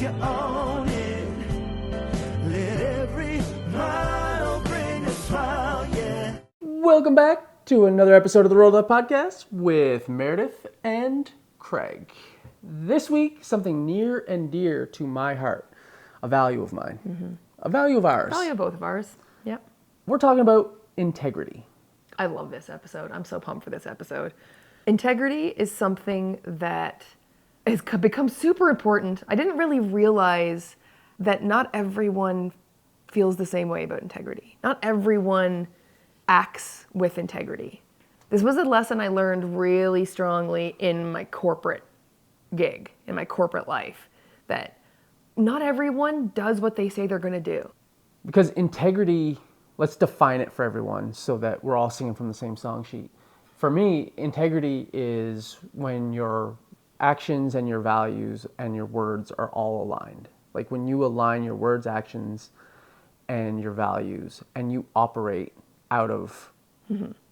you own it. Let every mile bring a smile, yeah. Welcome back to another episode of the Rolled Up Podcast with Meredith and Craig. This week, something near and dear to my heart, a value of mine, a value of ours. Value of both of ours. Yep. We're talking about integrity. I love this episode. I'm so pumped for this episode. Integrity is something that has become super important. I didn't really realize that not everyone feels the same way about integrity. Not everyone acts with integrity. This was a lesson I learned really strongly in my corporate gig, in my corporate life, that not everyone does what they say they're going to do. Because integrity, let's define it for everyone so that we're all singing from the same song sheet. For me, integrity is when your actions and your values and your words are all aligned. Like when you align your words, actions, and your values, and you operate out of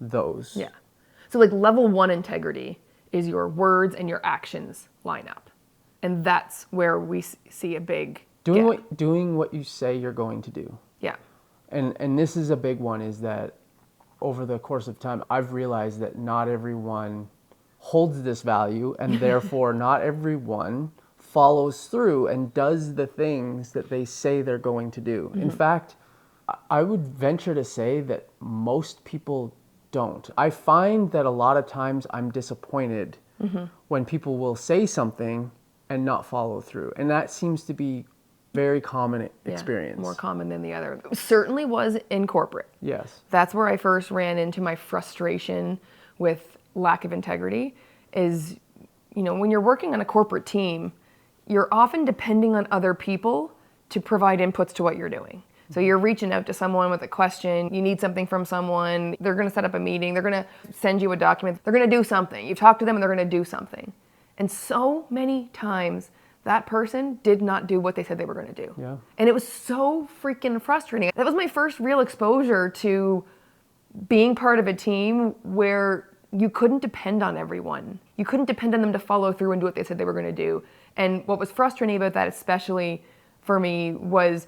those. Yeah. So like level 1 integrity is your words and your actions line up. And that's where we see a big doing what you say you're going to do. Yeah. And this is a big one, is that over the course of time, I've realized that not everyone holds this value, and therefore not everyone follows through and does the things that they say they're going to do. In fact, I would venture to say that most people don't. I find that a lot of times I'm disappointed when people will say something and not follow through. And that seems to be very common experience. More common than the other. Certainly was in corporate. Yes. That's where I first ran into my frustration with lack of integrity is, you know, when you're working on a corporate team, you're often depending on other people to provide inputs to what you're doing. So you're reaching out to someone with a question, you need something from someone, they're going to set up a meeting, they're going to send you a document, they're going to do something. You've talked to them and they're going to do something. And so many times that person did not do what they said they were going to do. Yeah. And it was so freaking frustrating. That was my first real exposure to being part of a team where you couldn't depend on everyone. You couldn't depend on them to follow through and do what they said they were going to do. And what was frustrating about that, especially for me, was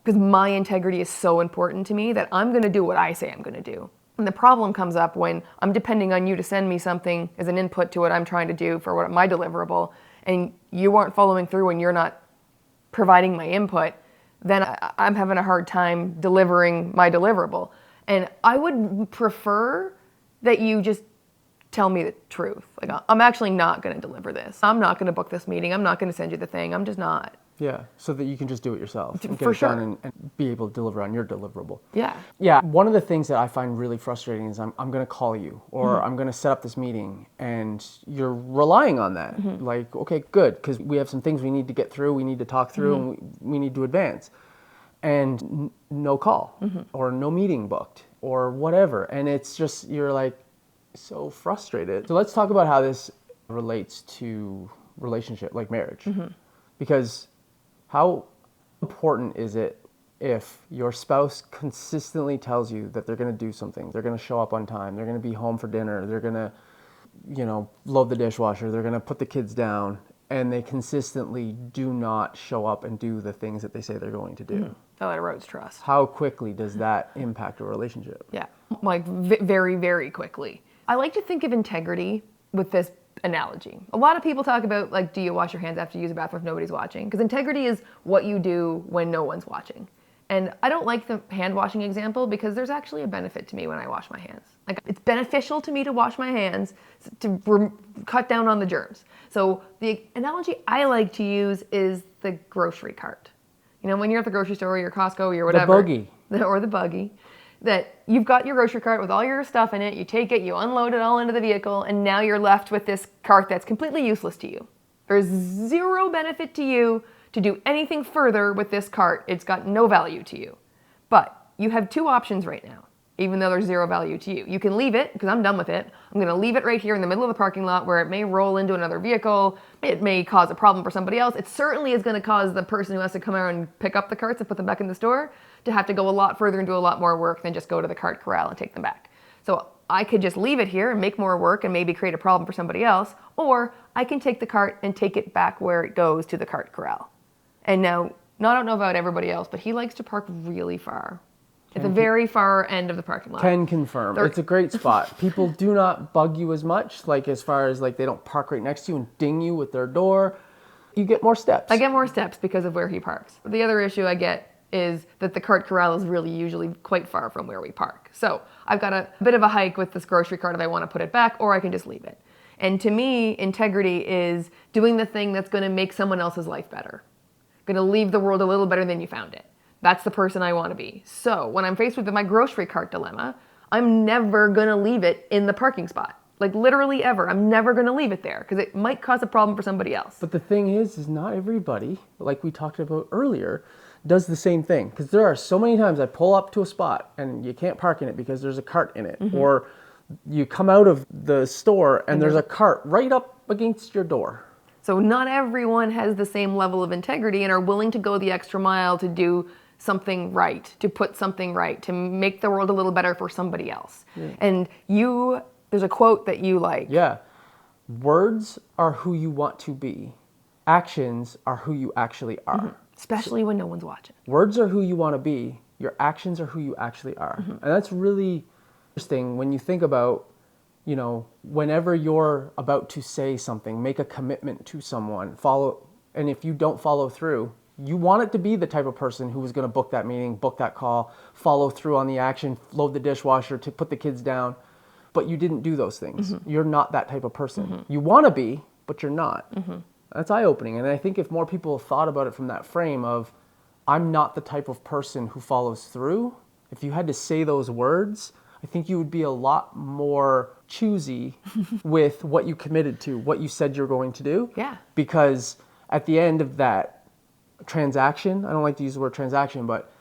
because my integrity is so important to me that I'm going to do what I say I'm going to do. And the problem comes up when I'm depending on you to send me something as an input to what I'm trying to do for what my deliverable, and you aren't following through and you're not providing my input, then I'm having a hard time delivering my deliverable. And I would prefer that you just tell me the truth. Like, I'm actually not going to deliver this. I'm not going to book this meeting. I'm not going to send you the thing. I'm just not. Yeah, so that you can just do it yourself and get For it sure. done and be able to deliver on your deliverable. Yeah. Yeah, one of the things that I find really frustrating is I'm going to call you or I'm going to set up this meeting and you're relying on that. Like, okay, good, because we have some things we need to get through, we need to talk through, and we need to advance. And no call or no meeting booked or whatever. And it's just, you're like so frustrated. So let's talk about how this relates to relationship, like marriage. Because how important is it if your spouse consistently tells you that they're going to do something, they're going to show up on time, they're going to be home for dinner, they're going to, you know, load the dishwasher, they're going to put the kids down, and they consistently do not show up and do the things that they say they're going to do? Oh, it erodes trust. How quickly does that impact a relationship? Yeah, like very, very quickly. I like to think of integrity with this analogy. A lot of people talk about, like, do you wash your hands after you use the bathroom if nobody's watching? Because integrity is what you do when no one's watching. And I don't like the hand washing example because there's actually a benefit to me when I wash my hands. Like, it's beneficial to me to wash my hands to cut down on the germs. So the analogy I like to use is the grocery cart. You know, when you're at the grocery store or your Costco or your whatever. The buggy. Or the buggy. That you've got your grocery cart with all your stuff in it, you take it, you unload it all into the vehicle, and now you're left with this cart that's completely useless to you. There's zero benefit to you to do anything further with this cart. It's got no value to you. But you have two options right now, even though there's zero value to you. You can leave it, because I'm done with it. I'm going to leave it right here in the middle of the parking lot where it may roll into another vehicle. It may cause a problem for somebody else. It certainly is going to cause the person who has to come out and pick up the carts and put them back in the store to have to go a lot further and do a lot more work than just go to the cart corral and take them back. So I could just leave it here and make more work and maybe create a problem for somebody else, or I can take the cart and take it back where it goes to the cart corral. And now, I don't know about everybody else, but he likes to park really far. At the very far end of the parking lot. Can confirm. It's a great spot. People do not bug you as much, like as far as like they don't park right next to you and ding you with their door. You get more steps. I get more steps because of where he parks. The other issue I get is that the cart corral is really usually quite far from where we park. So I've got a bit of a hike with this grocery cart if I want to put it back, or I can just leave it. And to me, integrity is doing the thing that's going to make someone else's life better. Going to leave the world a little better than you found it. That's the person I want to be. So when I'm faced with my grocery cart dilemma, I'm never going to leave it in the parking spot. Like literally ever. I'm never going to leave it there because it might cause a problem for somebody else. But the thing is not everybody, like we talked about earlier, does the same thing. Because there are so many times I pull up to a spot and you can't park in it because there's a cart in it. Mm-hmm. Or you come out of the store and there's a cart right up against your door. So not everyone has the same level of integrity and are willing to go the extra mile to do something right, to put something right, to make the world a little better for somebody else. Yeah. And there's a quote that you like. Yeah. Words are who you want to be. Actions are who you actually are. Mm-hmm. Especially when no one's watching. Words are who you want to be. Your actions are who you actually are. Mm-hmm. And that's really interesting when you think about, whenever you're about to say something, make a commitment to someone, and if you don't follow through, you want it to be the type of person who was going to book that meeting, book that call, follow through on the action, load the dishwasher, to put the kids down, but you didn't do those things. Mm-hmm. You're not that type of person. Mm-hmm. You want to be, but you're not. Mm-hmm. That's eye-opening. And I think if more people thought about it from that frame of, I'm not the type of person who follows through, if you had to say those words, I think you would be a lot more choosy with what you committed to, what you said you're going to do. Yeah. Because at the end of that transaction, I don't like to use the word transaction, but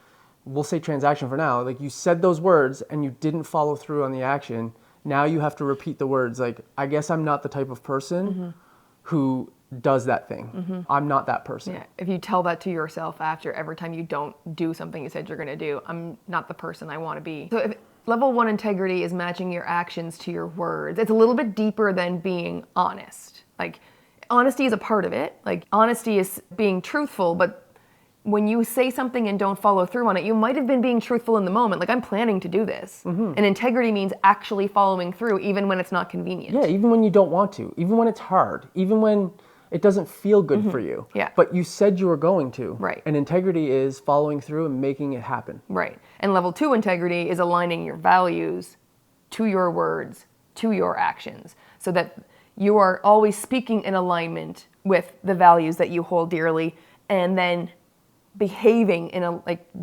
we'll say transaction for now. Like you said those words and you didn't follow through on the action. Now you have to repeat the words. Like, I guess I'm not the type of person who does that thing. Mm-hmm. I'm not that person. Yeah. If you tell that to yourself after every time you don't do something you said you're going to do, I'm not the person I want to be. So if level 1 integrity is matching your actions to your words, it's a little bit deeper than being honest. Like, honesty is a part of it. Like, honesty is being truthful, but when you say something and don't follow through on it, you might have been being truthful in the moment. Like, I'm planning to do this. Mm-hmm. And integrity means actually following through, even when it's not convenient. Yeah, even when you don't want to, even when it's hard, even when it doesn't feel good for you. Yeah. But you said you were going to. Right. And integrity is following through and making it happen. Right. And level 2 integrity is aligning your values to your words, to your actions, so that you are always speaking in alignment with the values that you hold dearly, and then behaving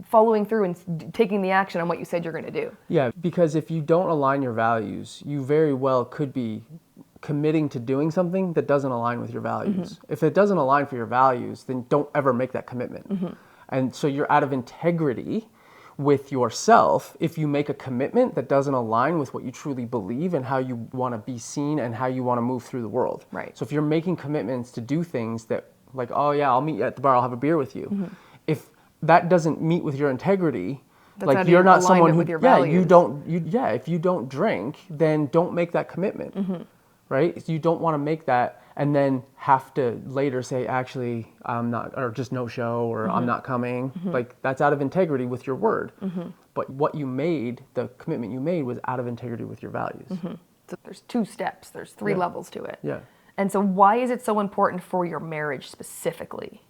following through and taking the action on what you said you're going to do. Yeah, because if you don't align your values, you very well could be committing to doing something that doesn't align with your values. Mm-hmm. If it doesn't align for your values, then don't ever make that commitment. Mm-hmm. And so you're out of integrity with yourself if you make a commitment that doesn't align with what you truly believe and how you want to be seen and how you want to move through the world. Right. So if you're making commitments to do things that, like, oh yeah, I'll meet you at the bar, I'll have a beer with you. Mm-hmm. If that doesn't meet with your integrity, that's like you're not someone who, yeah, if you don't drink, then don't make that commitment. Mm-hmm. Right? You don't want to make that and then have to later say, actually, I'm not, or just no show, or I'm not coming. Mm-hmm. Like, that's out of integrity with your word. Mm-hmm. But what you made, the commitment you made, was out of integrity with your values. Mm-hmm. So there's 2 steps, there's 3 levels to it. Yeah. And so why is it so important for your marriage specifically?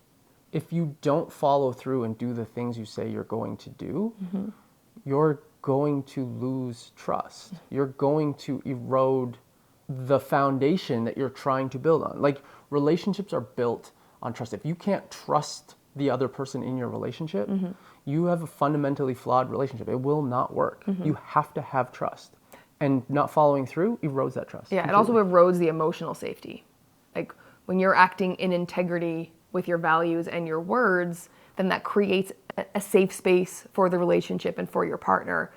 If you don't follow through and do the things you say you're going to do, you're going to lose trust. You're going to erode the foundation that you're trying to build on. Like, relationships are built on trust. If you can't trust the other person in your relationship, you have a fundamentally flawed relationship. It will not work. You have to have trust. And not following through erodes that trust. Yeah, completely. It also erodes the emotional safety. Like, when you're acting in integrity with your values and your words, then that creates a safe space for the relationship and for your partner.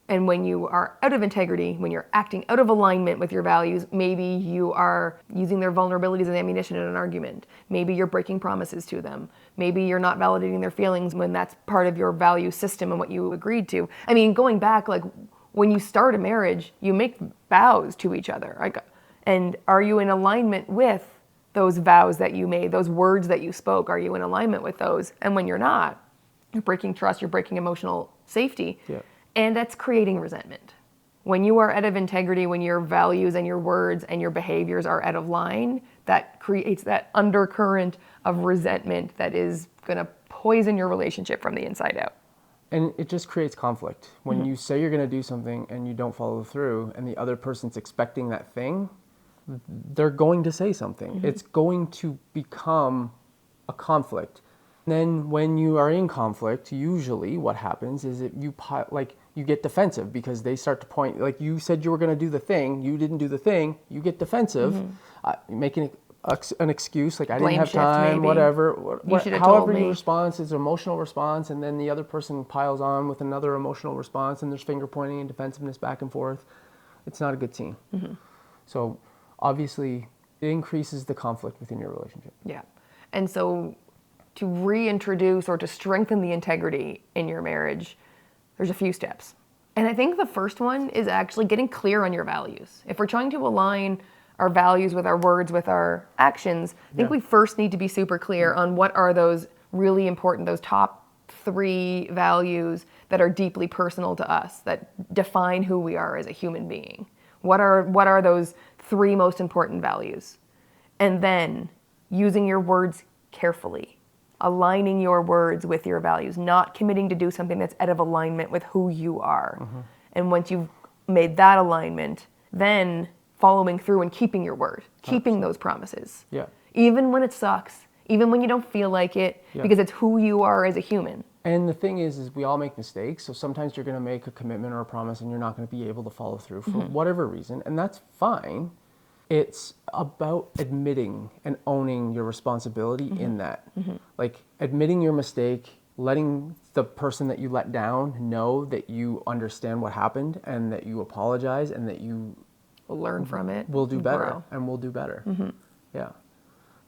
And when you are out of integrity, when you're acting out of alignment with your values, maybe you are using their vulnerabilities as ammunition in an argument. Maybe you're breaking promises to them. Maybe you're not validating their feelings when that's part of your value system and what you agreed to. I mean, going back, like, when you start a marriage, you make vows to each other. Like, and are you in alignment with those vows that you made, those words that you spoke? Are you in alignment with those? And when you're not, you're breaking trust, you're breaking emotional safety. Yeah. And that's creating resentment. When you are out of integrity, when your values and your words and your behaviors are out of line, that creates that undercurrent of resentment that is going to poison your relationship from the inside out. And it just creates conflict. When you say you're going to do something and you don't follow through, and the other person's expecting that thing, they're going to say something. It's going to become a conflict. Then when you are in conflict, usually what happens is that you get defensive because they start to point, like you said you were going to do the thing, you didn't do the thing, you get defensive, making an excuse, like I didn't have time, maybe. whatever. You should have however told me. your response is an emotional response, and then the other person piles on with another emotional response, and there's finger pointing and defensiveness back and forth. It's not a good scene. So obviously it increases the conflict within your relationship. Yeah. And so to reintroduce or to strengthen the integrity in your marriage, there's a few steps. And I think the first one is actually getting clear on your values. If we're trying to align our values with our words, with our actions, I think we first need to be super clear on what are those really important, those top 3 values that are deeply personal to us, that define who we are as a human being. What are those 3 most important values? And then using your words carefully, aligning your words with your values, not committing to do something that's out of alignment with who you are. And once you've made that alignment, then following through and keeping your word, keeping those promises. Yeah. Even when it sucks, even when you don't feel like it, because it's who you are as a human. And the thing is we all make mistakes. So sometimes you're going to make a commitment or a promise and you're not going to be able to follow through for whatever reason. And that's fine. It's about admitting and owning your responsibility in that. Like admitting your mistake, letting the person that you let down know that you understand what happened and that you apologize and that you Learn from it. will do better grow. and we'll do better. Yeah.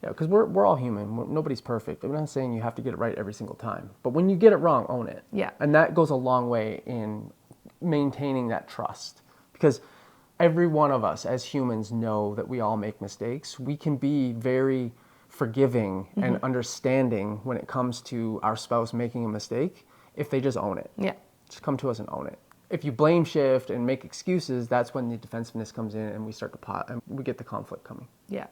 Yeah, because we're all human. Nobody's perfect. I'm not saying you have to get it right every single time. But when you get it wrong, own it. Yeah. And that goes a long way in maintaining that trust. Because every one of us as humans know that we all make mistakes. We can be very forgiving and understanding when it comes to our spouse making a mistake if they just own it. Yeah. Just come to us and own it. If you blame shift and make excuses, that's when the defensiveness comes in and we start to and we get the conflict coming. Yeah.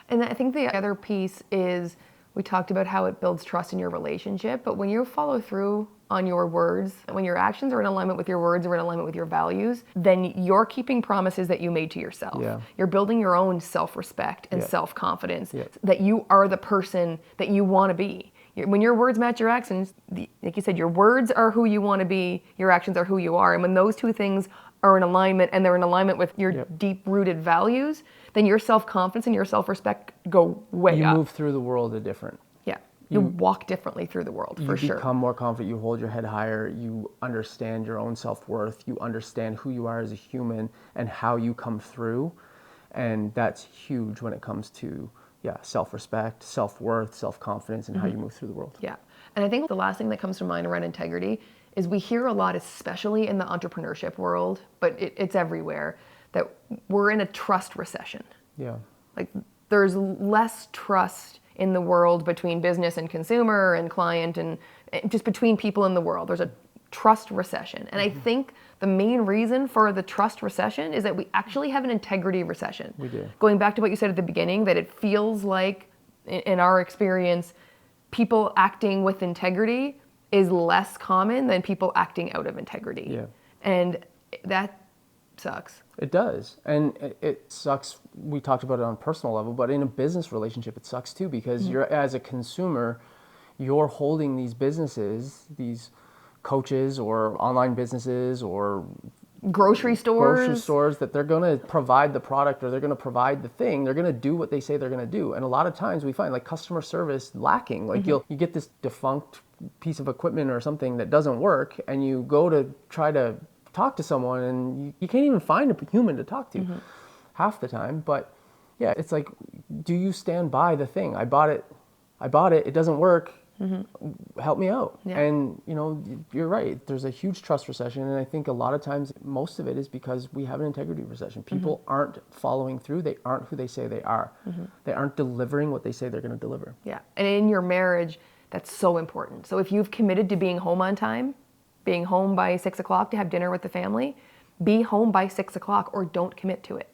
And I think the other piece is we talked about how it builds trust in your relationship, but when you follow through on your words, when your actions are in alignment with your words or in alignment with your values, then you're keeping promises that you made to yourself. Yeah. You're building your own self-respect and self-confidence that you are the person that you want to be. When your words match your actions, like you said, your words are who you want to be, your actions are who you are. And when those two things are in alignment and they're in alignment with your deep-rooted values, then your self-confidence and your self-respect go way up. You move through the world different. Yeah. You walk differently through the world, for sure. You become more confident, you hold your head higher, you understand your own self-worth, you understand who you are as a human and how you come through. And that's huge when it comes to self-respect, self-worth, self-confidence, and how you move through the world. Yeah. And I think the last thing that comes to mind around integrity is we hear a lot, especially in the entrepreneurship world, but it's everywhere, that we're in a trust recession. Yeah. Like there's less trust in the world between business and consumer and client and just between people in the world. There's a trust recession. And I think the main reason for the trust recession is that we actually have an integrity recession. We do. Going back to what you said at the beginning, that it feels like, in our experience, people acting with integrity is less common than people acting out of integrity. Yeah. And that sucks. It does. And it sucks. We talked about it on a personal level, but in a business relationship, it sucks too, because you're, as a consumer, you're holding these businesses, these coaches or online businesses or grocery stores that they're going to provide the product or they're going to provide the thing. They're going to do what they say they're going to do. And a lot of times we find like customer service lacking. Like you get this defunct piece of equipment or something that doesn't work, and you go to try to talk to someone and you can't even find a human to talk to half the time. But yeah, it's like, do you stand by the thing? I bought it, it doesn't work. Help me out. Yeah. And, you know, you're right. There's a huge trust recession. And I think a lot of times, most of it is because we have an integrity recession. People aren't following through. They aren't who they say they are. They aren't delivering what they say they're going to deliver. Yeah. And in your marriage, that's so important. So if you've committed to being home on time, being home by 6 o'clock to have dinner with the family, be home by 6 o'clock or don't commit to it.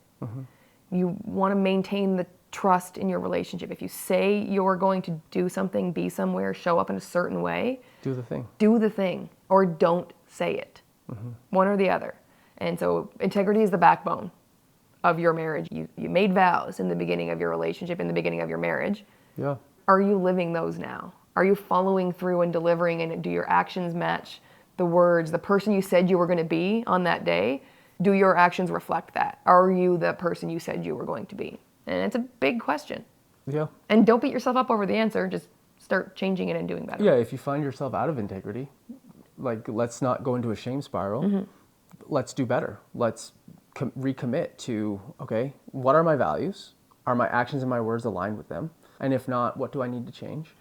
You want to maintain the trust in your relationship. If you say you're going to do something, be somewhere, show up in a certain way, Do the thing. do the thing or don't say it. One or the other. And so integrity is the backbone of your marriage. You made vows in the beginning of your relationship, in the beginning of your marriage. Yeah. Are you living those now? Are you following through and delivering, and do your actions match the words, the person you said you were going to be on that day? Do your actions reflect that? Are you the person you said you were going to be? And it's a big question. Yeah. And don't beat yourself up over the answer. Just start changing it and doing better. Yeah, if you find yourself out of integrity, like, let's not go into a shame spiral. Let's do better. Let's recommit to, okay, what are my values? Are my actions and my words aligned with them? And if not, what do I need to change?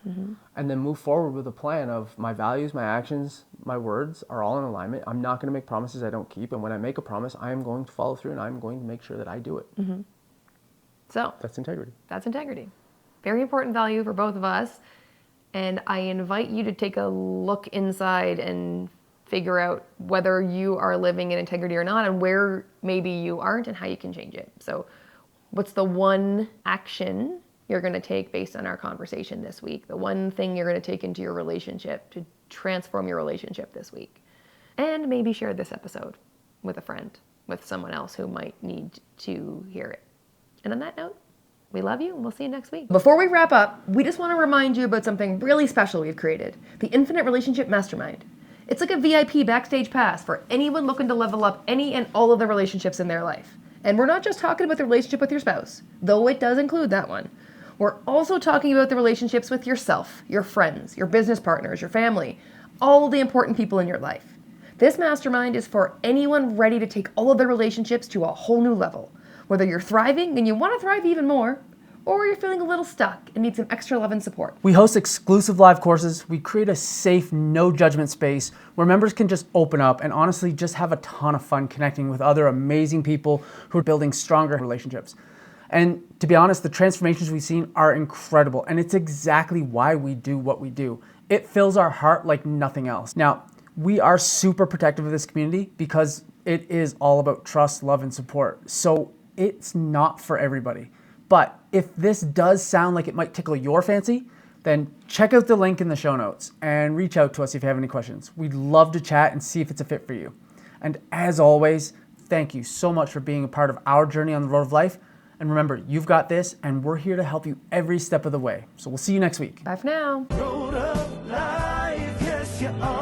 And then move forward with a plan of my values, my actions, my words are all in alignment. I'm not going to make promises I don't keep. And when I make a promise, I am going to follow through and I'm going to make sure that I do it. So That's integrity. that's integrity. Very important value for both of us. And I invite you to take a look inside and figure out whether you are living in integrity or not, and where maybe you aren't and how you can change it. So what's the one action you're going to take based on our conversation this week? The one thing you're going to take into your relationship to transform your relationship this week? And maybe share this episode with a friend, with someone else who might need to hear it. And on that note, we love you and we'll see you next week. Before we wrap up, we just want to remind you about something really special we've created, the Infinite Relationship Mastermind. It's like a VIP backstage pass for anyone looking to level up any and all of the relationships in their life. And we're not just talking about the relationship with your spouse, though it does include that one. We're also talking about the relationships with yourself, your friends, your business partners, your family, all the important people in your life. This mastermind is for anyone ready to take all of their relationships to a whole new level. Whether you're thriving and you want to thrive even more, or you're feeling a little stuck and need some extra love and support. We host exclusive live courses. We create a safe, no judgment space where members can just open up and honestly just have a ton of fun connecting with other amazing people who are building stronger relationships. And to be honest, the transformations we've seen are incredible, and it's exactly why we do what we do. It fills our heart like nothing else. Now, we are super protective of this community because it is all about trust, love, and support. So it's not for everybody. But if this does sound like it might tickle your fancy, then check out the link in the show notes and reach out to us if you have any questions. We'd love to chat and see if it's a fit for you. And as always, thank you so much for being a part of our journey on the road of life. And remember, you've got this, and we're here to help you every step of the way. So we'll see you next week. Bye for now. Road of life, yes, you are.